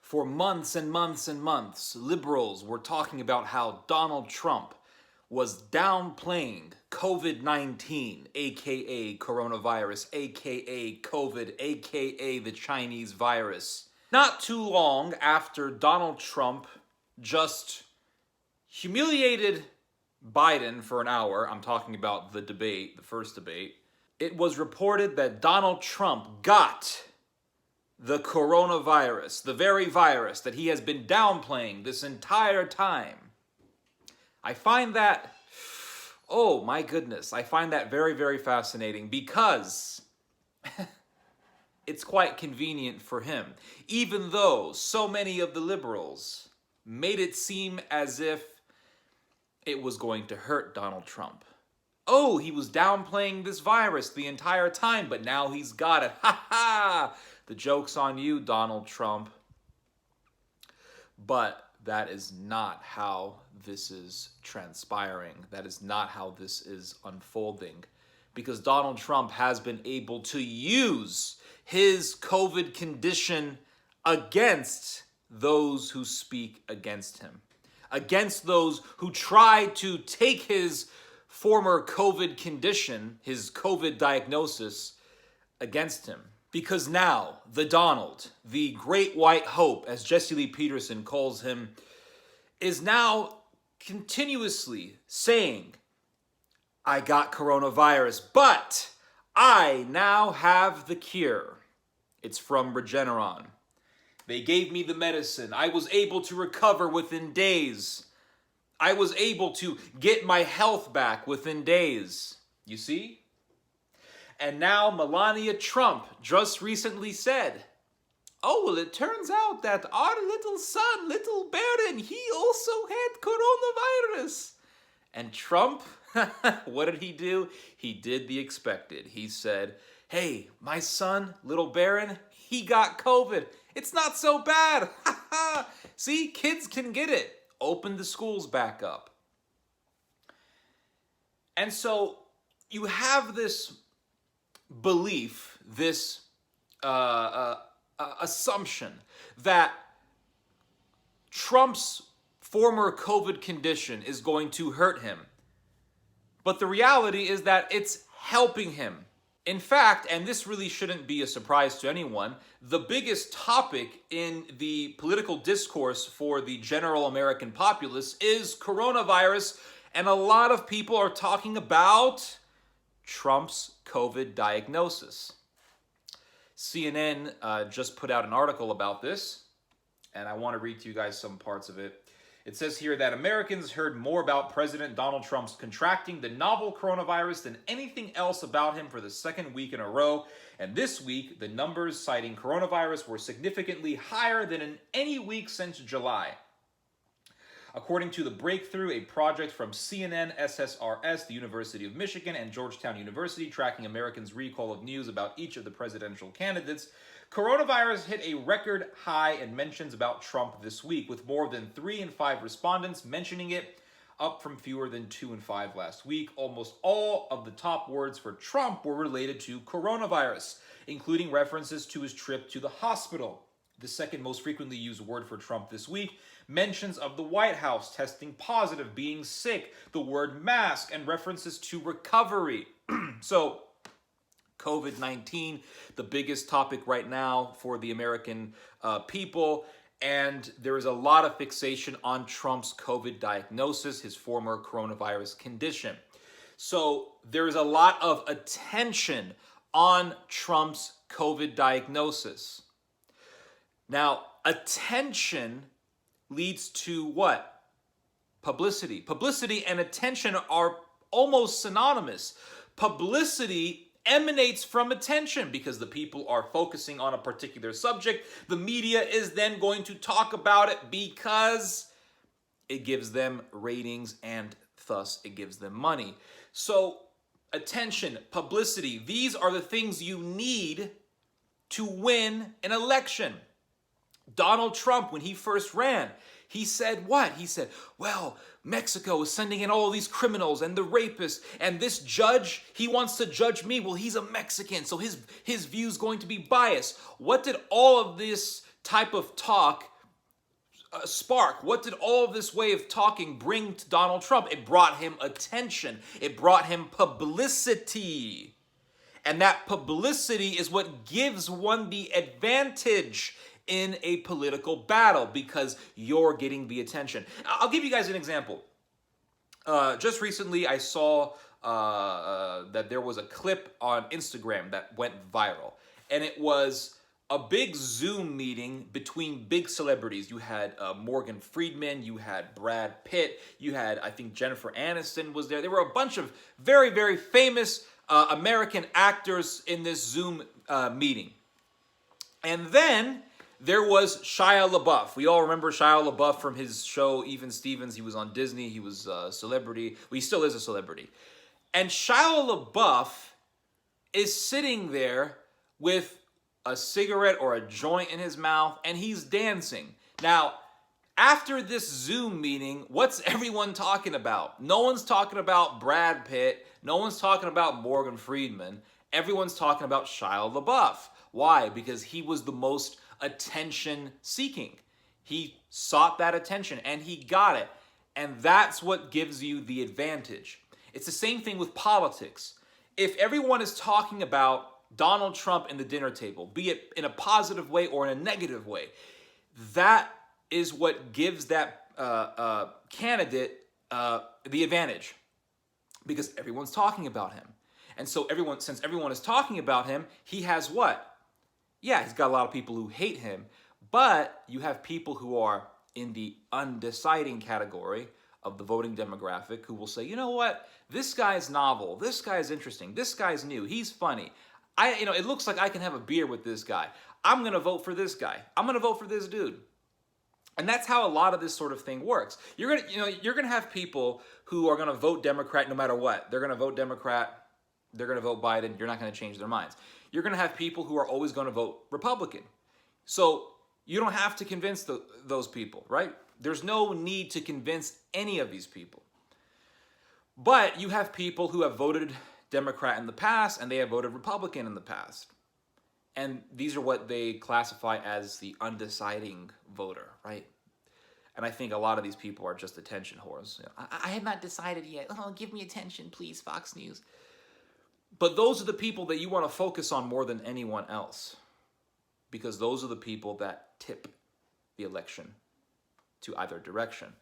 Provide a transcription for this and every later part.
For months and months and months, liberals were talking about how Donald Trump was downplaying COVID-19, aka coronavirus, aka COVID, aka the Chinese virus. Not too long after Donald Trump just humiliated Biden for an hour, I'm talking about the debate, the first debate, it was reported that Donald Trump got the coronavirus, the very virus that he has been downplaying this entire time. I find that, oh my goodness, I find that very, very fascinating because it's quite convenient for him. Even though so many of the liberals made it seem as if it was going to hurt Donald Trump. Oh, he was downplaying this virus the entire time, but now he's got it. Ha ha! The joke's on you, Donald Trump. But that is not how this is transpiring. That is not how this is unfolding. Because Donald Trump has been able to use his COVID condition against those who speak against him. Against those who try to take his former COVID condition, his COVID diagnosis, against him. Because now, the Donald, the great white hope, as Jesse Lee Peterson calls him, is now continuously saying, I got coronavirus, but I now have the cure. It's from Regeneron. They gave me the medicine. I was able to recover within days. I was able to get my health back within days. You see? And now Melania Trump just recently said, oh, well, it turns out that our little son, little Barron, he also had coronavirus. And Trump, what did he do? He did the expected. He said, hey, my son, little Barron, he got COVID. It's not so bad. See, kids can get it. Open the schools back up. And so you have this belief, this assumption that Trump's former COVID condition is going to hurt him. But the reality is that it's helping him. In fact, and this really shouldn't be a surprise to anyone, the biggest topic in the political discourse for the general American populace is coronavirus, and a lot of people are talking about Trump's COVID diagnosis. CNN just put out an article about this, and I want to read to you guys some parts of it. It says here that Americans heard more about President Donald Trump's contracting the novel coronavirus than anything else about him for the second week in a row. And this week, the numbers citing coronavirus were significantly higher than in any week since July. According to The Breakthrough, a project from CNN, SSRS, the University of Michigan, and Georgetown University tracking Americans' recall of news about each of the presidential candidates, coronavirus hit a record high in mentions about Trump this week, with more than 3 in 5 respondents mentioning it, up from fewer than 2 in 5 last week. Almost all of the top words for Trump were related to coronavirus, including references to his trip to the hospital. The second most frequently used word for Trump this week, mentions of the White House testing positive, being sick, the word mask, and references to recovery. So, COVID-19, the biggest topic right now for the American people, and there is a lot of fixation on Trump's COVID diagnosis, his former coronavirus condition. So there is a lot of attention on Trump's COVID diagnosis. Now, attention leads to what? Publicity. Publicity and attention are almost synonymous. Publicity emanates from attention because the people are focusing on a particular subject. The media is then going to talk about it because it gives them ratings and thus it gives them money. So attention, publicity, these are the things you need to win an election. Donald Trump, when he first ran, he said what? He said, well, Mexico is sending in all these criminals and the rapists, and this judge, he wants to judge me. Well, he's a Mexican, so his view's going to be biased. What did all of this type of talk spark? What did all of this way of talking bring to Donald Trump? It brought him attention. It brought him publicity. And that publicity is what gives one the advantage in a political battle because you're getting the attention. I'll give you guys an example. Just recently, I saw that there was a clip on Instagram that went viral. And it was a big Zoom meeting between big celebrities. You had Morgan Freeman, you had Brad Pitt, you had, I think, Jennifer Aniston was there. There were a bunch of very, very famous American actors in this Zoom meeting. And then there was Shia LaBeouf. We all remember Shia LaBeouf from his show, Even Stevens. He was on Disney. He was a celebrity. Well, he still is a celebrity. And Shia LaBeouf is sitting there with a cigarette or a joint in his mouth, and he's dancing. Now, after this Zoom meeting, what's everyone talking about? No one's talking about Brad Pitt. No one's talking about Morgan Freeman. Everyone's talking about Shia LaBeouf. Why? Because he was the most attention-seeking. He sought that attention, and he got it. And that's what gives you the advantage. It's the same thing with politics. If everyone is talking about Donald Trump in the dinner table, be it in a positive way or in a negative way, that is what gives that candidate the advantage because everyone's talking about him. And so since everyone is talking about him, he has what? Yeah, he's got a lot of people who hate him, but you have people who are in the undeciding category of the voting demographic who will say, you know what? This guy's novel. This guy's interesting. This guy's new. He's funny. It looks like I can have a beer with this guy. I'm going to vote for this guy. I'm going to vote for this dude. And that's how a lot of this sort of thing works. You're going to have people who are going to vote Democrat no matter what. They're going to vote Democrat. They're going to vote Biden. You're not going to change their minds. You're going to have people who are always going to vote Republican. So you don't have to convince those people, right? There's no need to convince any of these people. But you have people who have voted Democrat in the past and they have voted Republican in the past. And these are what they classify as the undeciding voter, right? And I think a lot of these people are just attention whores. I have not decided yet. Oh, give me attention, please, Fox News. But those are the people that you want to focus on more than anyone else. Because those are the people that tip the election to either direction.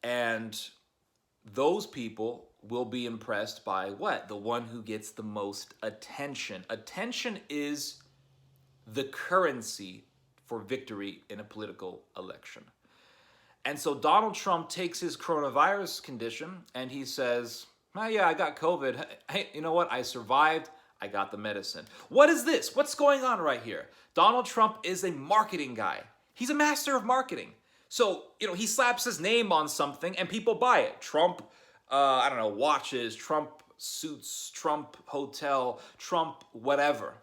And those people will be impressed by what? The one who gets the most attention. Attention is the currency for victory in a political election. And so Donald Trump takes his coronavirus condition and he says, oh yeah, I got COVID. Hey, you know what? I survived. I got the medicine. What is this? What's going on right here? Donald Trump is a marketing guy. He's a master of marketing. So, he slaps his name on something and people buy it. Trump, watches, Trump suits, Trump hotel, Trump whatever.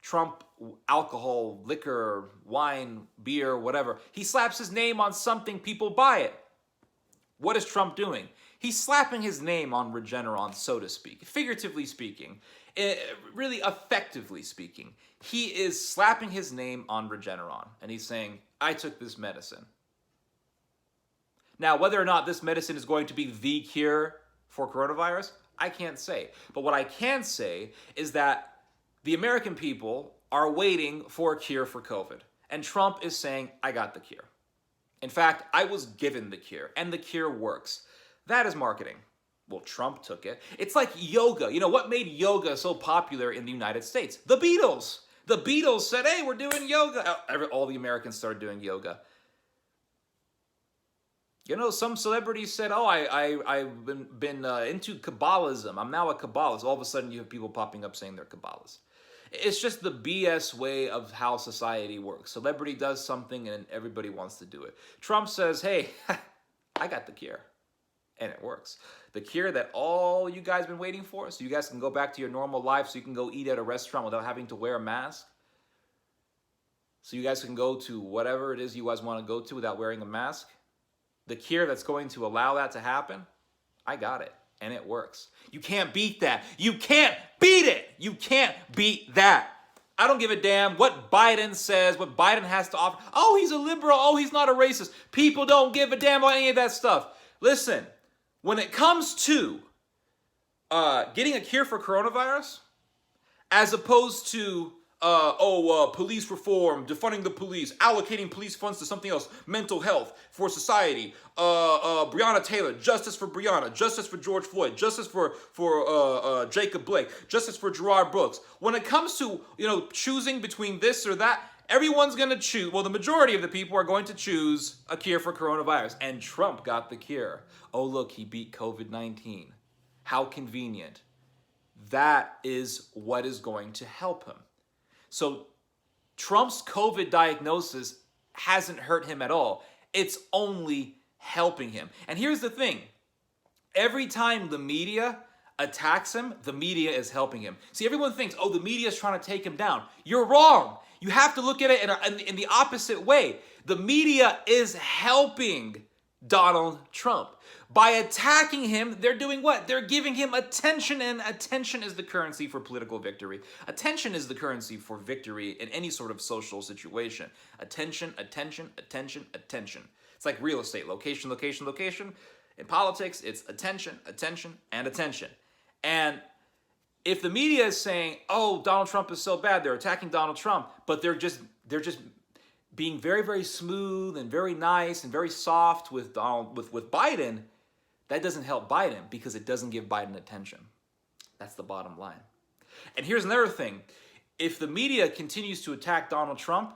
Trump alcohol, liquor, wine, beer, whatever. He slaps his name on something, people buy it. What is Trump doing? He's slapping his name on Regeneron, so to speak. Figuratively speaking, really effectively speaking. He is slapping his name on Regeneron and he's saying, I took this medicine. Now, whether or not this medicine is going to be the cure for coronavirus, I can't say. But what I can say is that the American people are waiting for a cure for COVID. And Trump is saying, I got the cure. In fact, I was given the cure, and the cure works. That is marketing. Well, Trump took it. It's like yoga. What made yoga so popular in the United States? The Beatles. The Beatles said, hey, we're doing yoga. All the Americans started doing yoga. Some celebrities said, oh, I've been into Kabbalism. I'm now a Kabbalist. All of a sudden, you have people popping up saying they're Kabbalists. It's just the BS way of how society works. Celebrity does something and everybody wants to do it. Trump says, hey, I got the cure. And it works. The cure that all you guys been waiting for, so you guys can go back to your normal life, so you can go eat at a restaurant without having to wear a mask. So you guys can go to whatever it is you guys want to go to without wearing a mask. The cure that's going to allow that to happen, I got it. And it works. You can't beat that. You can't beat it. You can't beat that. I don't give a damn what Biden says, what Biden has to offer. Oh, he's a liberal. Oh, he's not a racist. People don't give a damn about any of that stuff. Listen, when it comes to getting a cure for coronavirus, as opposed to police reform, defunding the police, allocating police funds to something else, mental health for society, Breonna Taylor, justice for Breonna, justice for George Floyd, justice for Jacob Blake, justice for Gerard Brooks. When it comes to choosing between this or that, everyone's going to choose. Well, the majority of the people are going to choose a cure for coronavirus, and Trump got the cure. Oh, look, he beat COVID-19. How convenient. That is what is going to help him. So Trump's COVID diagnosis hasn't hurt him at all. It's only helping him. And here's the thing. Every time the media attacks him, the media is helping him. See, everyone thinks, oh, the media is trying to take him down. You're wrong. You have to look at it in the opposite way. The media is helping Donald Trump. By attacking him, they're doing what? They're giving him attention, and attention is the currency for political victory. Attention is the currency for victory in any sort of social situation. Attention, attention, attention, attention. It's like real estate. Location, location, location. In politics, it's attention, attention, and attention. And if the media is saying, oh, Donald Trump is so bad, they're attacking Donald Trump, but they're just being very, very smooth and very nice and very soft with Biden, that doesn't help Biden because it doesn't give Biden attention. That's the bottom line. And here's another thing. If the media continues to attack Donald Trump,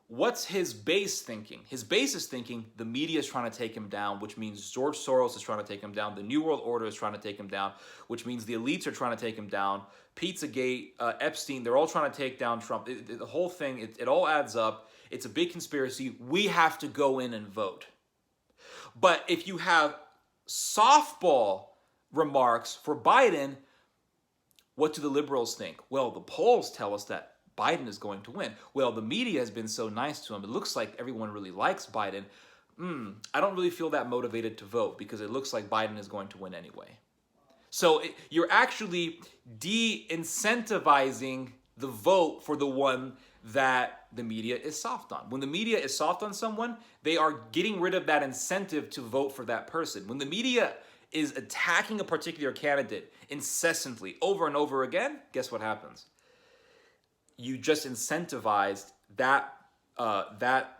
what's his base thinking? His base is thinking the media is trying to take him down, which means George Soros is trying to take him down. The New World Order is trying to take him down, which means the elites are trying to take him down. Pizzagate, Epstein, they're all trying to take down Trump. The whole thing, it all adds up. It's a big conspiracy. We have to go in and vote. But if you have softball remarks for Biden, what do the liberals think? Well, the polls tell us that Biden is going to win. Well, the media has been so nice to him. It looks like everyone really likes Biden. I don't really feel that motivated to vote because it looks like Biden is going to win anyway. So you're actually de-incentivizing the vote for the one that the media is soft on. When the media is soft on someone, they are getting rid of that incentive to vote for that person. When the media is attacking a particular candidate incessantly over and over again, guess what happens? You just incentivized that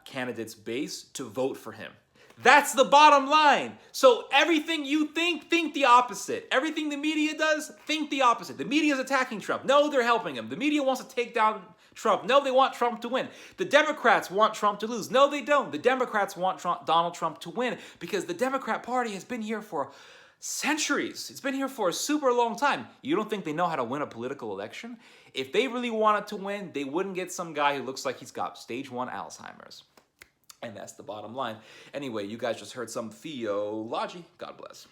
candidate's base to vote for him. That's the bottom line. So everything you think the opposite. Everything the media does, think the opposite. The media is attacking Trump. No, they're helping him. The media wants to take down Trump. No, they want Trump to win. The Democrats want Trump to lose. No, they don't. The Democrats want Donald Trump to win because the Democrat Party has been here for centuries. It's been here for a super long time. You don't think they know how to win a political election? If they really wanted to win, they wouldn't get some guy who looks like he's got stage 1 Alzheimer's. And that's the bottom line. Anyway, you guys just heard some theology. God bless.